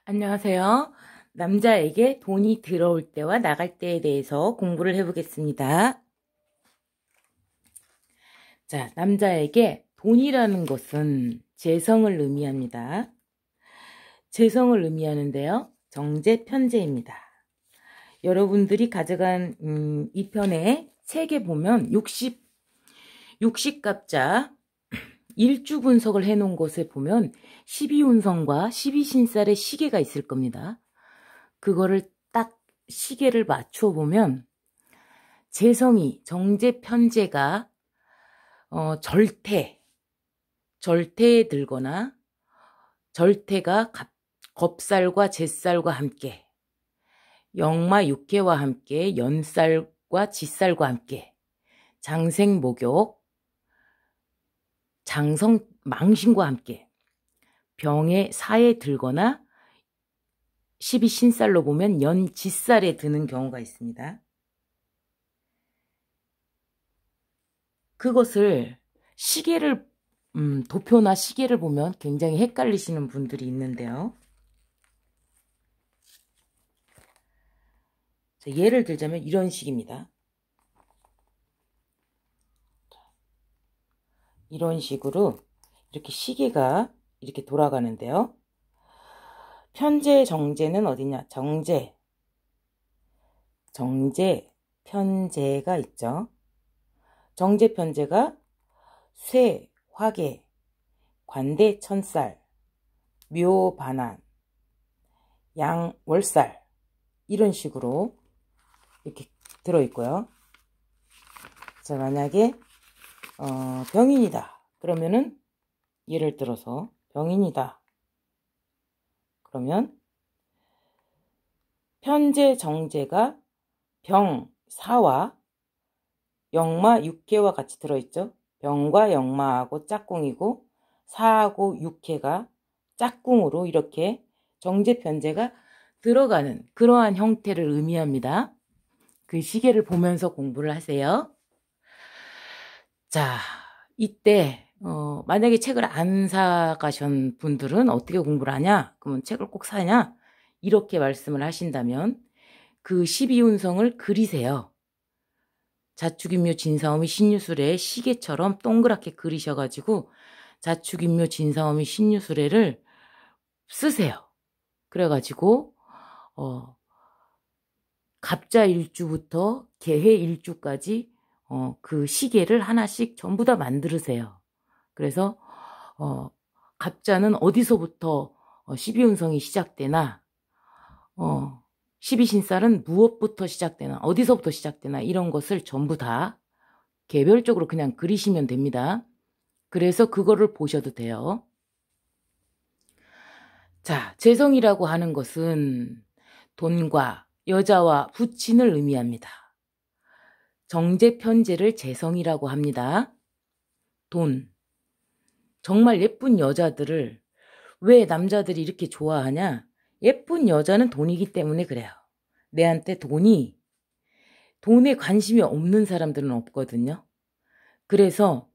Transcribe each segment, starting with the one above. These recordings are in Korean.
안녕하세요. 남자에게 돈이 들어올 때와 나갈 때에 대해서 공부를 해보겠습니다. 자, 남자에게 돈이라는 것은 재성을 의미합니다. 재성을 의미하는데요. 정제, 편제입니다. 여러분들이 가져간 이 편의 책에 보면 60갑자 일주 분석을 해놓은 것에 보면 12운성과 12신살의 시계가 있을 겁니다. 그거를 딱 시계를 맞춰 보면 재성이 정제 편제가 절태에 들거나 절태가 겁살과 jet살과 함께 역마 육해와 함께 연살과 지살과 함께 장생목욕 장성 망신과 함께 병의 사에 들거나 12신살로 보면 연지살에 드는 경우가 있습니다. 그것을 시계를 도표나 시계를 보면 굉장히 헷갈리시는 분들이 있는데요. 자, 예를 들자면 이런 식입니다. 이런 식으로 이렇게 시계가 이렇게 돌아가는데요. 편제, 정제는 어디냐? 정제, 편제가 있죠. 정제, 편제가 쇠, 화계, 관대, 천살, 묘, 반환, 양, 월살 이런 식으로 이렇게 들어있고요. 자, 만약에 병인이다. 그러면은 예를 들어서 병인이다. 그러면 편제, 정제가 병, 사와 역마, 육해와 같이 들어있죠. 병과 역마하고 짝꿍이고 사하고 육해가 짝꿍으로 이렇게 정제, 편제가 들어가는 그러한 형태를 의미합니다. 그 시계를 보면서 공부를 하세요. 자, 이때 만약에 책을 안 사가신 분들은 어떻게 공부를 하냐? 그러면 책을 꼭 사냐? 이렇게 말씀을 하신다면 그 12운성을 그리세요. 자축인묘 진사오미 신유술에 시계처럼 동그랗게 그리셔가지고 자축인묘 진사오미 신유술에를 쓰세요. 그래가지고 갑자 일주부터 개해 일주까지 그 시계를 하나씩 전부 다 만들으세요. 그래서 갑자는 어디서부터 12운성이 시작되나 12신살은 무엇부터 시작되나 어디서부터 시작되나 이런 것을 전부 다 개별적으로 그냥 그리시면 됩니다. 그래서 그거를 보셔도 돼요. 자, 재성이라고 하는 것은 돈과 여자와 부친을 의미합니다. 정제, 편제를 재성이라고 합니다. 돈. 정말 예쁜 여자들을 왜 남자들이 이렇게 좋아하냐? 예쁜 여자는 돈이기 때문에 그래요. 내한테 돈에 관심이 없는 사람들은 없거든요. 그래서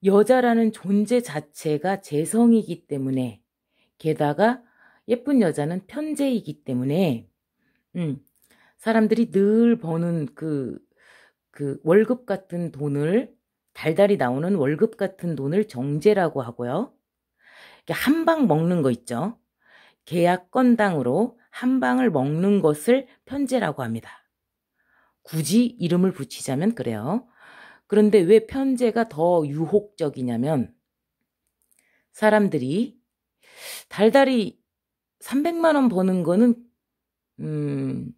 여자라는 존재 자체가 재성이기 때문에 게다가 예쁜 여자는 편재이기 때문에 사람들이 늘 버는 그 월급 같은 돈을 달달이 나오는 월급 같은 돈을 정제라고 하고요. 한 방 먹는 거 있죠. 계약 건당으로 한 방을 먹는 것을 편제라고 합니다. 굳이 이름을 붙이자면 그래요. 그런데 왜 편제가 더 유혹적이냐면 사람들이 달달이 300만 원 버는 거는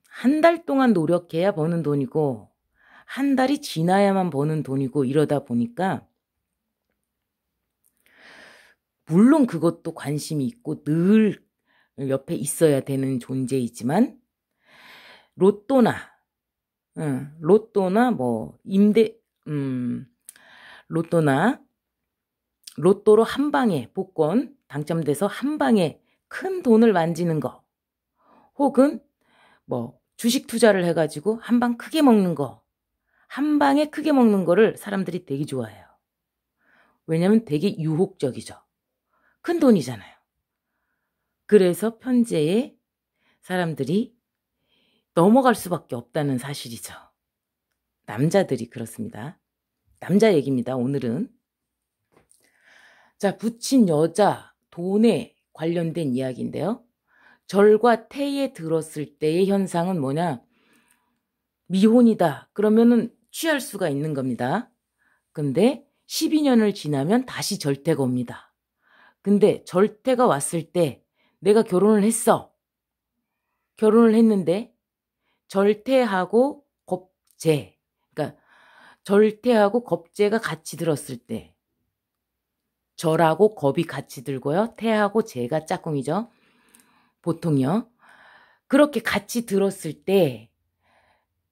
한 달 동안 노력해야 버는 돈이고 한 달이 지나야만 버는 돈이고 이러다 보니까 물론 그것도 관심이 있고 늘 옆에 있어야 되는 존재이지만 로또나 뭐 로또로 한 방에 복권 당첨돼서 한 방에 큰 돈을 만지는 거 혹은 뭐 주식 투자를 해가지고 한 방 크게 먹는 거 한 방에 크게 먹는 거를 사람들이 되게 좋아해요. 왜냐면 되게 유혹적이죠. 큰 돈이잖아요. 그래서 편제에 사람들이 넘어갈 수밖에 없다는 사실이죠. 남자들이 그렇습니다. 남자 얘기입니다, 오늘은. 자, 붙인 여자, 돈에 관련된 이야기인데요. 절과 태에 들었을 때의 현상은 뭐냐? 미혼이다. 그러면은 취할 수가 있는 겁니다. 근데 12년을 지나면 다시 절태가 옵니다. 근데 절태가 왔을 때 내가 결혼을 했어. 결혼을 했는데 절태하고 겁재, 그러니까 절태하고 겁재가 같이 들었을 때, 절하고 겁이 같이 들고요. 태하고 재가 짝꿍이죠. 보통요. 그렇게 같이 들었을 때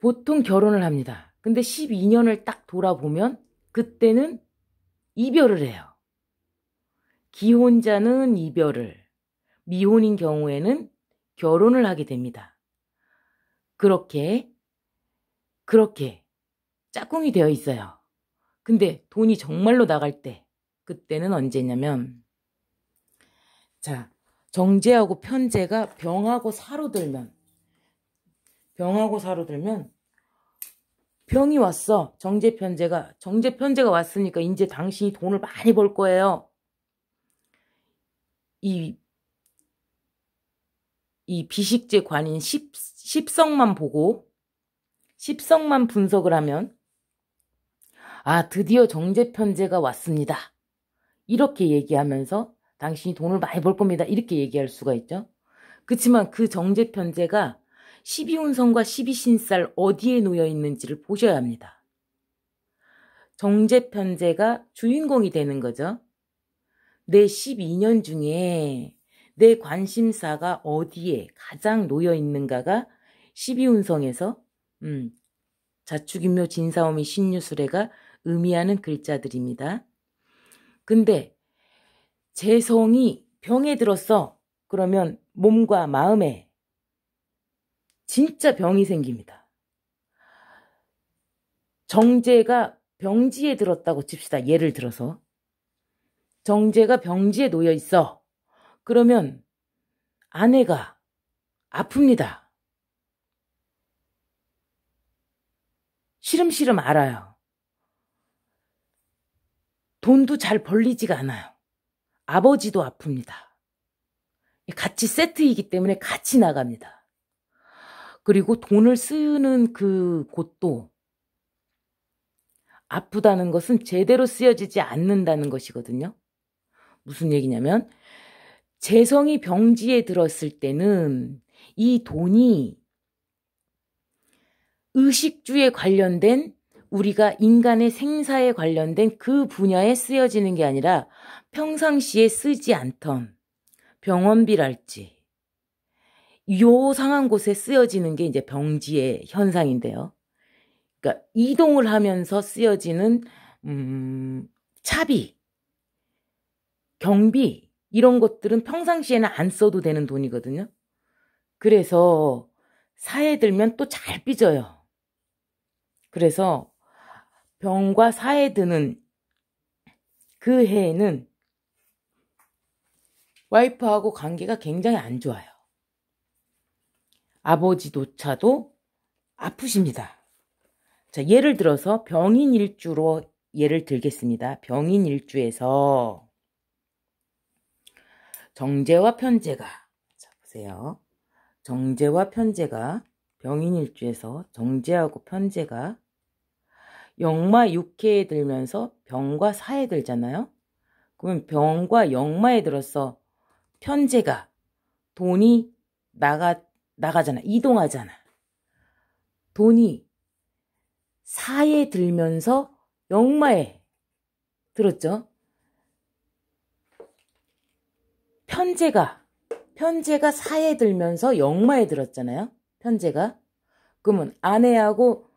보통 결혼을 합니다. 근데 12년을 딱 돌아보면 그때는 이별을 해요. 기혼자는 이별을, 미혼인 경우에는 결혼을 하게 됩니다. 그렇게 짝꿍이 되어 있어요. 근데 돈이 정말로 나갈 때, 그때는 언제냐면, 자, 정제하고 편제가 병하고 사로 들면, 병이 왔어. 정제 편제가 왔으니까 이제 당신이 돈을 많이 벌 거예요. 이 비식제 관인 10성만 보고 10성만 분석을 하면, 아, 드디어 정제 편제가 왔습니다. 이렇게 얘기하면서 당신이 돈을 많이 벌 겁니다. 이렇게 얘기할 수가 있죠. 그렇지만 그 정제 편제가 12운성과 12신살 어디에 놓여 있는지를 보셔야 합니다. 정제 편제가 주인공이 되는 거죠. 내 12년 중에 내 관심사가 어디에 가장 놓여 있는가가 12운성에서 자축인묘 진사오미 신유술애가 의미하는 글자들입니다. 근데 재성이 병에 들었어. 그러면 몸과 마음에 진짜 병이 생깁니다. 정제가 병지에 들었다고 칩시다. 예를 들어서 정제가 병지에 놓여 있어. 그러면 아내가 아픕니다. 시름시름 알아요. 돈도 잘 벌리지가 않아요. 아버지도 아픕니다. 같이 세트이기 때문에 같이 나갑니다. 그리고 돈을 쓰는 그 곳도, 아프다는 것은 제대로 쓰여지지 않는다는 것이거든요. 무슨 얘기냐면, 재성이 병지에 들었을 때는 이 돈이 의식주에 관련된, 우리가 인간의 생사에 관련된 그 분야에 쓰여지는 게 아니라 평상시에 쓰지 않던 병원비랄지 요상한 곳에 쓰여지는 게 이제 병지의 현상인데요. 그러니까 이동을 하면서 쓰여지는 차비, 경비 이런 것들은 평상시에는 안 써도 되는 돈이거든요. 그래서 사해 들면 또 잘 삐져요. 그래서 병과 사해 드는 그 해에는 와이프하고 관계가 굉장히 안 좋아요. 아버지조차도 아프십니다. 자, 예를 들어서 병인일주로 예를 들겠습니다. 병인일주에서 정제와 편제가, 자, 보세요. 정제와 편제가, 병인일주에서 정제하고 편제가 역마 육해에 들면서 병과 사에 들잖아요. 그러면 병과 역마에 들어서 편제가 돈이 나가잖아. 이동하잖아. 돈이 사에 들면서 역마에 들었죠. 편제가 사에 들면서 역마에 들었잖아요. 편제가. 그러면 아내하고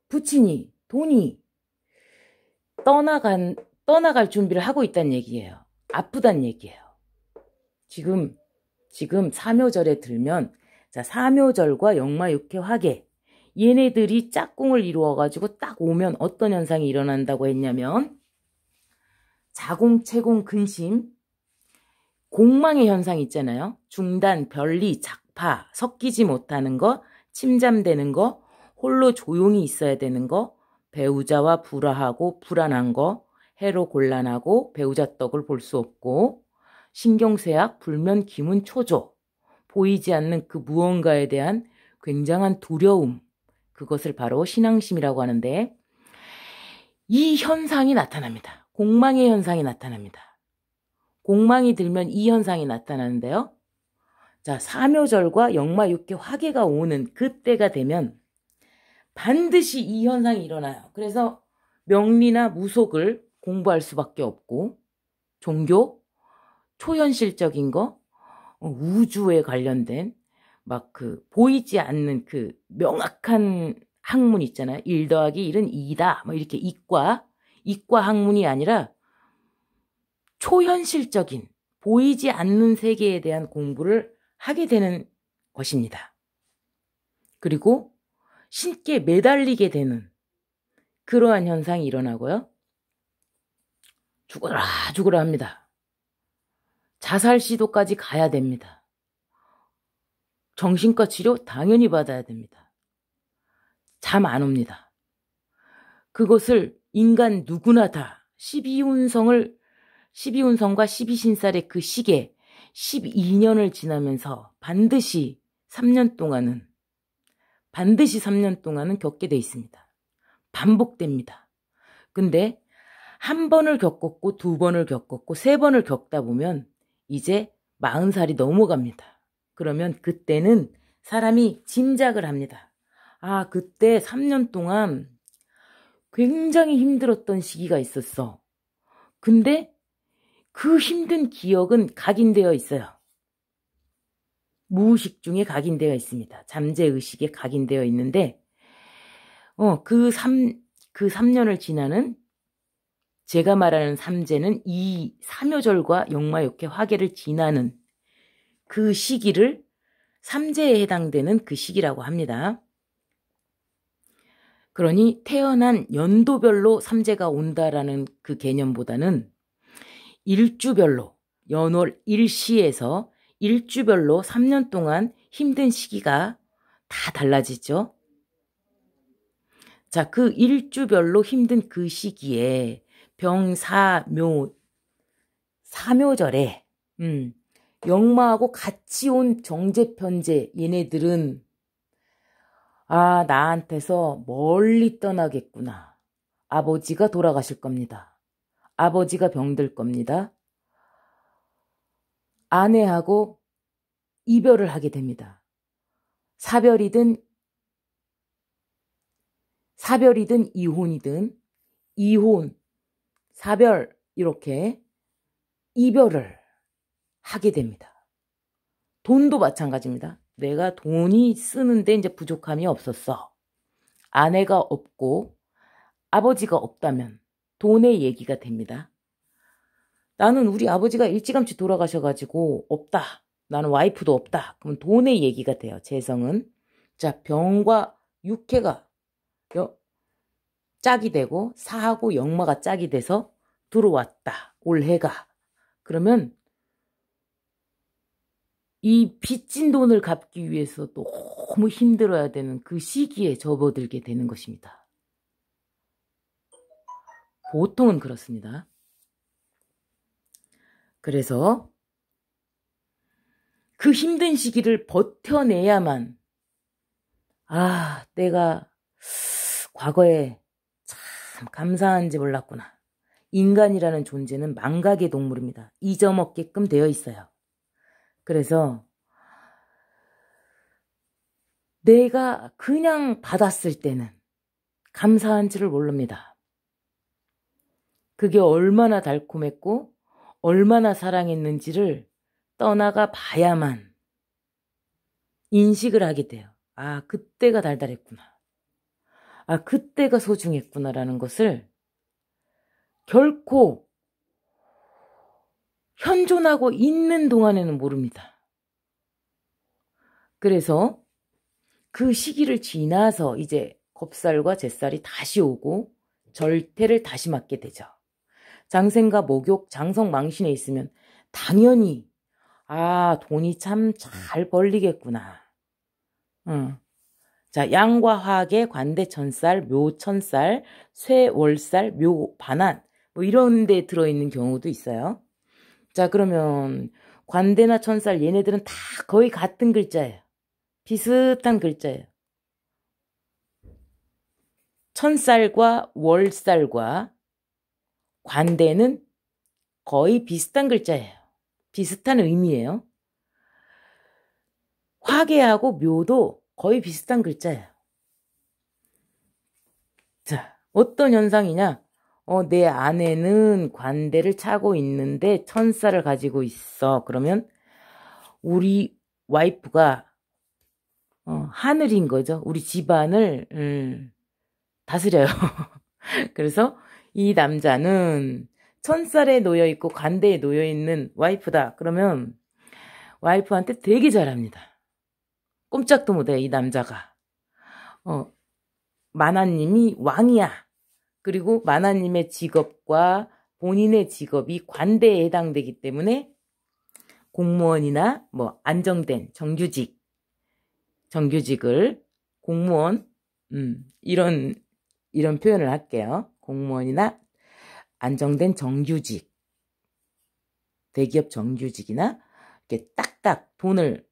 부친이 돈이 떠나갈 준비를 하고 있다는 얘기예요. 아프단 얘기예요. 지금 사묘절에 들면, 자, 사묘절과 역마육회 화계, 얘네들이 짝꿍을 이루어가지고 딱 오면 어떤 현상이 일어난다고 했냐면, 자공, 채공, 근심, 공망의 현상 있잖아요. 중단, 별리, 작파, 섞이지 못하는 거, 침잠되는 거, 홀로 조용히 있어야 되는 거, 배우자와 불화하고 불안한 거, 해로 곤란하고 배우자 떡을 볼 수 없고, 신경쇠약, 불면, 기문, 초조, 보이지 않는 그 무언가에 대한 굉장한 두려움, 그것을 바로 신앙심이라고 하는데, 이 현상이 나타납니다. 공망의 현상이 나타납니다. 공망이 들면 이 현상이 나타나는데요. 자, 사묘절과 역마육회 화계가 오는 그때가 되면 반드시 이 현상이 일어나요. 그래서 명리나 무속을 공부할 수밖에 없고, 종교, 초현실적인 거, 우주에 관련된 막 그 보이지 않는 그 명확한 학문 있잖아요. 1 더하기 1은 2다. 뭐 이렇게 이과 학문이 아니라 초현실적인 보이지 않는 세계에 대한 공부를 하게 되는 것입니다. 그리고 신께 매달리게 되는 그러한 현상이 일어나고요. 죽어라 합니다. 자살 시도까지 가야 됩니다. 정신과 치료 당연히 받아야 됩니다. 잠 안 옵니다. 그것을 인간 누구나 다 12운성과 12신살의 그 시계 12년을 지나면서 반드시 3년 동안은 겪게 돼 있습니다. 반복됩니다. 근데 한 번을 겪었고 2번을 겪었고 3번을 겪다 보면 이제 40살이 넘어갑니다. 그러면 그때는 사람이 짐작을 합니다. 아, 그때 3년 동안 굉장히 힘들었던 시기가 있었어. 근데 그 힘든 기억은 각인되어 있어요. 무의식 중에 각인되어 있습니다. 잠재의식에 각인되어 있는데 그 3년을 지나는 제가 말하는 삼재는 이 사묘절과 역마육회 화계를 지나는 그 시기를 삼재에 해당되는 그 시기라고 합니다. 그러니 태어난 연도별로 삼재가 온다라는 그 개념보다는 일주별로 연월 일시에서 일주별로 3년 동안 힘든 시기가 다 달라지죠. 자, 그 일주별로 힘든 그 시기에 사묘절에 역마하고 같이 온 정제편제 얘네들은 아, 나한테서 멀리 떠나겠구나. 아버지가 돌아가실 겁니다. 아버지가 병들 겁니다. 아내하고 이별을 하게 됩니다. 사별이든 이혼, 사별 이렇게 이별을 하게 됩니다. 돈도 마찬가지입니다. 내가 돈이 쓰는데 이제 부족함이 없었어. 아내가 없고 아버지가 없다면 돈의 얘기가 됩니다. 나는 우리 아버지가 일찌감치 돌아가셔가지고 없다. 나는 와이프도 없다. 그럼 돈의 얘기가 돼요. 재성은. 자, 병과 육해가 짝이 되고 사하고 역마가 짝이 돼서 들어왔다. 올해가. 그러면 이 빚진 돈을 갚기 위해서 너무 힘들어야 되는 그 시기에 접어들게 되는 것입니다. 보통은 그렇습니다. 그래서 그 힘든 시기를 버텨내야만 내가 과거에 참 감사한지 몰랐구나. 인간이라는 존재는 망각의 동물입니다. 잊어먹게끔 되어 있어요. 그래서 내가 그냥 받았을 때는 감사한지를 모릅니다. 그게 얼마나 달콤했고 얼마나 사랑했는지를 떠나가 봐야만 인식을 하게 돼요. 아, 그때가 달달했구나. 아, 그때가 소중했구나라는 것을 결코 현존하고 있는 동안에는 모릅니다. 그래서 그 시기를 지나서 이제 겁살과 잿살이 다시 오고 절퇴를 다시 맞게 되죠. 장생과 목욕, 장성망신에 있으면 당연히 아, 돈이 참 잘 벌리겠구나. 응. 자, 양과 화계, 관대 천살, 묘 천살, 쇠 월살, 묘 반환. 뭐 이런 데 들어있는 경우도 있어요. 자, 그러면 관대나 천살 얘네들은 다 거의 같은 글자예요. 비슷한 글자예요. 천살과 월살과 관대는 거의 비슷한 글자예요. 비슷한 의미예요. 화계하고 묘도 거의 비슷한 글자예요. 자, 어떤 현상이냐? 내 아내는 관대를 차고 있는데 천살을 가지고 있어. 그러면 우리 와이프가 하늘인 거죠. 우리 집안을 다스려요. 그래서 이 남자는 천살에 놓여 있고 관대에 놓여 있는 와이프다. 그러면 와이프한테 되게 잘합니다. 꼼짝도 못해, 이 남자가. 만화님이 왕이야. 그리고 만화님의 직업과 본인의 직업이 관대에 해당되기 때문에 공무원이나 뭐 안정된 정규직을 공무원 이런 표현을 할게요. 공무원이나 안정된 정규직, 대기업 정규직이나 이렇게 딱딱 돈을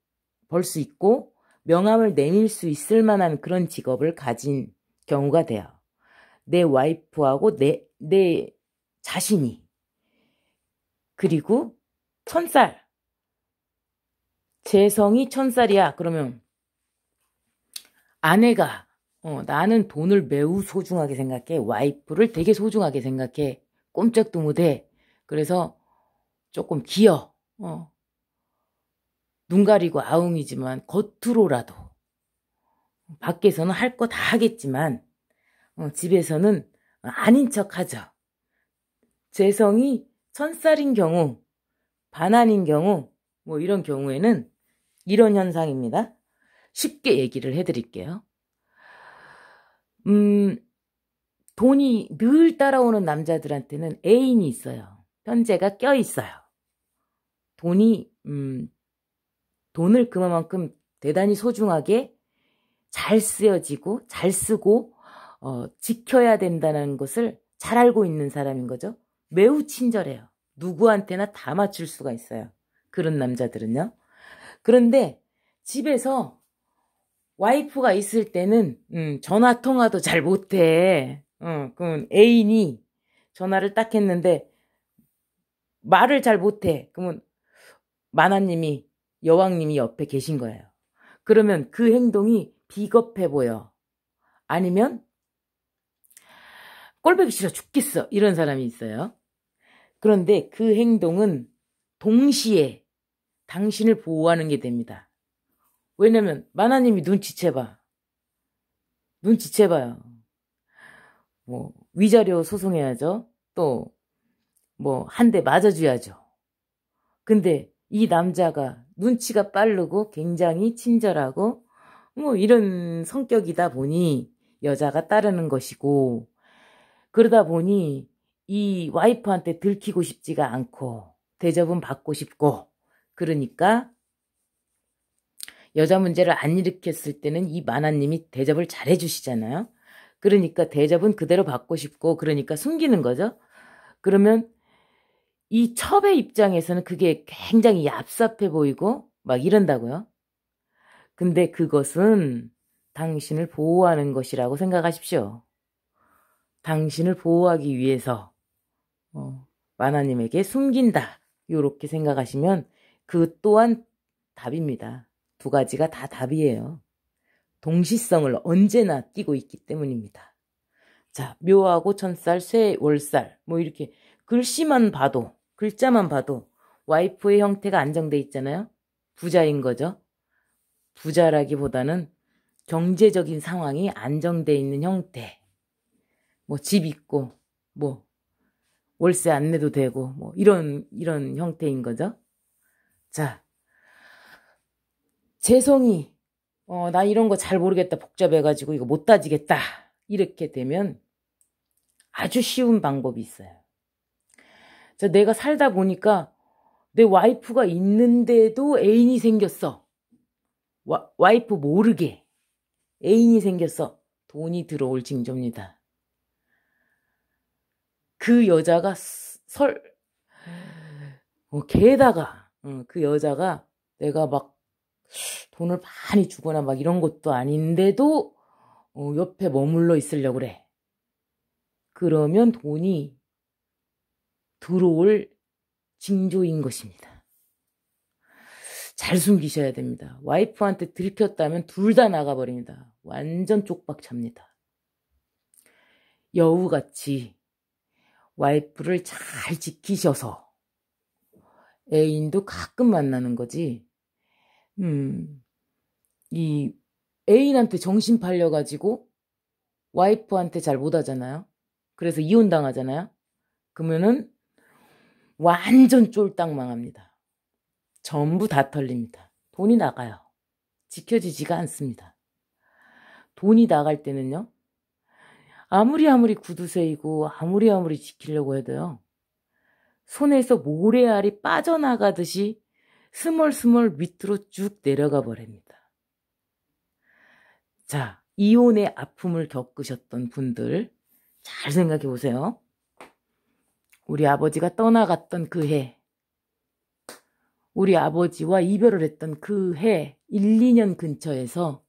벌 수 있고 명함을 내밀 수 있을 만한 그런 직업을 가진 경우가 돼요. 내 와이프하고 내 자신이. 그리고 천살. 재성이 천살이야. 그러면 아내가 나는 돈을 매우 소중하게 생각해. 와이프를 되게 소중하게 생각해. 꼼짝도 못해. 그래서 조금 기어. 눈 가리고 아웅이지만 겉으로라도 밖에서는 할 거 다 하겠지만 집에서는 아닌 척 하죠. 재성이 천살인 경우, 반환인 경우 뭐 이런 경우에는 이런 현상입니다. 쉽게 얘기를 해드릴게요. 돈이 늘 따라오는 남자들한테는 애인이 있어요. 편재가 껴있어요. 돈을 그만큼 대단히 소중하게 잘 쓰여지고 잘 쓰고 지켜야 된다는 것을 잘 알고 있는 사람인 거죠. 매우 친절해요. 누구한테나 다 맞출 수가 있어요. 그런 남자들은요. 그런데 집에서 와이프가 있을 때는 전화 통화도 잘 못해. 그럼 애인이 전화를 딱 했는데 말을 잘 못해. 그러면 만화님이 여왕님이 옆에 계신 거예요. 그러면 그 행동이 비겁해 보여. 아니면 꼴보기 싫어 죽겠어. 이런 사람이 있어요. 그런데 그 행동은 동시에 당신을 보호하는 게 됩니다. 왜냐면 만화님이 눈치채봐요. 뭐 위자료 소송해야죠. 또 뭐 한 대 맞아줘야죠. 근데 이 남자가 눈치가 빠르고 굉장히 친절하고 뭐 이런 성격이다 보니 여자가 따르는 것이고, 그러다 보니 이 와이프한테 들키고 싶지가 않고 대접은 받고 싶고, 그러니까 여자 문제를 안 일으켰을 때는 이 만화님이 대접을 잘 해주시잖아요. 그러니까 대접은 그대로 받고 싶고, 그러니까 숨기는 거죠. 그러면 이 첩의 입장에서는 그게 굉장히 얍삽해 보이고 막 이런다고요. 근데 그것은 당신을 보호하는 것이라고 생각하십시오. 당신을 보호하기 위해서 만화님에게 숨긴다. 이렇게 생각하시면 그 또한 답입니다. 두 가지가 다 답이에요. 동시성을 언제나 띠고 있기 때문입니다. 자, 묘하고 천살, 쇠, 월살 뭐 이렇게 글자만 봐도 와이프의 형태가 안정돼 있잖아요. 부자인 거죠. 부자라기보다는 경제적인 상황이 안정돼 있는 형태. 뭐 집 있고 뭐 월세 안 내도 되고 뭐 이런 형태인 거죠. 자, 재성이 나 이런 거 잘 모르겠다, 복잡해가지고 이거 못 따지겠다, 이렇게 되면 아주 쉬운 방법이 있어요. 내가 살다 보니까 내 와이프가 있는데도 애인이 생겼어. 와이프 모르게 애인이 생겼어. 돈이 들어올 징조입니다. 그 여자가 게다가 그 여자가 내가 막 돈을 많이 주거나 막 이런 것도 아닌데도 옆에 머물러 있으려고 그래. 그러면 돈이 들어올 징조인 것입니다. 잘 숨기셔야 됩니다. 와이프한테 들켰다면 둘 다 나가버립니다. 완전 쪽박찹니다. 여우같이 와이프를 잘 지키셔서 애인도 가끔 만나는 거지. 이 애인한테 정신 팔려가지고 와이프한테 잘 못하잖아요. 그래서 이혼당하잖아요. 그러면은 완전 쫄딱 망합니다. 전부 다 털립니다. 돈이 나가요. 지켜지지가 않습니다. 돈이 나갈 때는요. 아무리 구두쇠이고 아무리 지키려고 해도요. 손에서 모래알이 빠져나가듯이 스멀스멀 밑으로 쭉 내려가 버립니다. 자, 이혼의 아픔을 겪으셨던 분들 잘 생각해 보세요. 우리 아버지가 떠나갔던 그 해, 우리 아버지와 이별을 했던 그 해 1, 2년 근처에서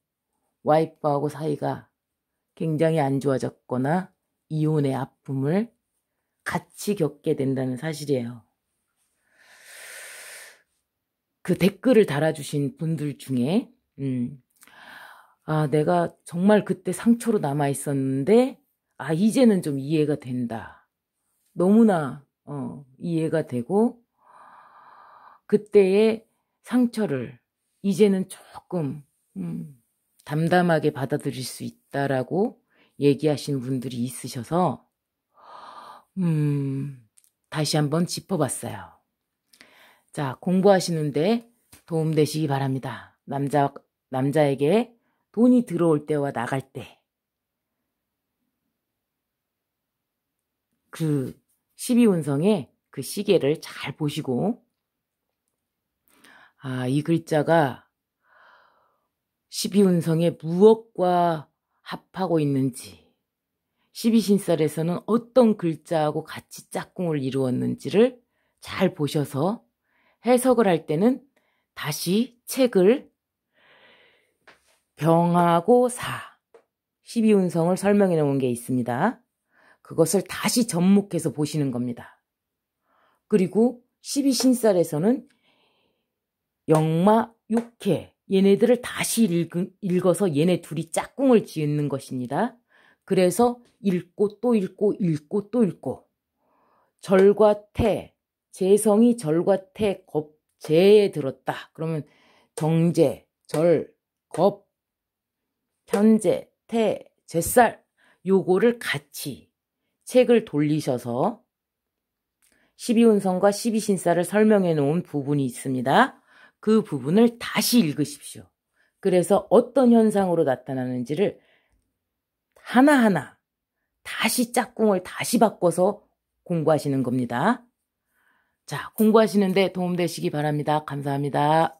와이프하고 사이가 굉장히 안 좋아졌거나 이혼의 아픔을 같이 겪게 된다는 사실이에요. 그 댓글을 달아주신 분들 중에 내가 정말 그때 상처로 남아있었는데 이제는 좀 이해가 된다. 너무나 이해가 되고 그때의 상처를 이제는 조금 담담하게 받아들일 수 있다라고 얘기하신 분들이 있으셔서 다시 한번 짚어봤어요. 자, 공부하시는데 도움되시기 바랍니다. 남자에게 돈이 들어올 때와 나갈 때 그 12운성의 그 시계를 잘 보시고 이 글자가 12운성의 무엇과 합하고 있는지 12신살에서는 어떤 글자하고 같이 짝꿍을 이루었는지를 잘 보셔서 해석을 할 때는 다시 책을 병하고 12운성을 설명해 놓은 게 있습니다. 그것을 다시 접목해서 보시는 겁니다. 그리고 12신살에서는 역마, 육해 얘네들을 다시 읽어서 얘네 둘이 짝꿍을 지은 것입니다. 그래서 읽고 또 읽고 읽고 또 읽고 절과 태, 재성이 절과 태, 겁, 재에 들었다. 그러면 정재, 절, 겁, 편재, 태, 잿살 요거를 같이 책을 돌리셔서 12운성과 12신살을 설명해 놓은 부분이 있습니다. 그 부분을 다시 읽으십시오. 그래서 어떤 현상으로 나타나는지를 하나하나 다시 짝꿍을 다시 바꿔서 공부하시는 겁니다. 자, 공부하시는데 도움되시기 바랍니다. 감사합니다.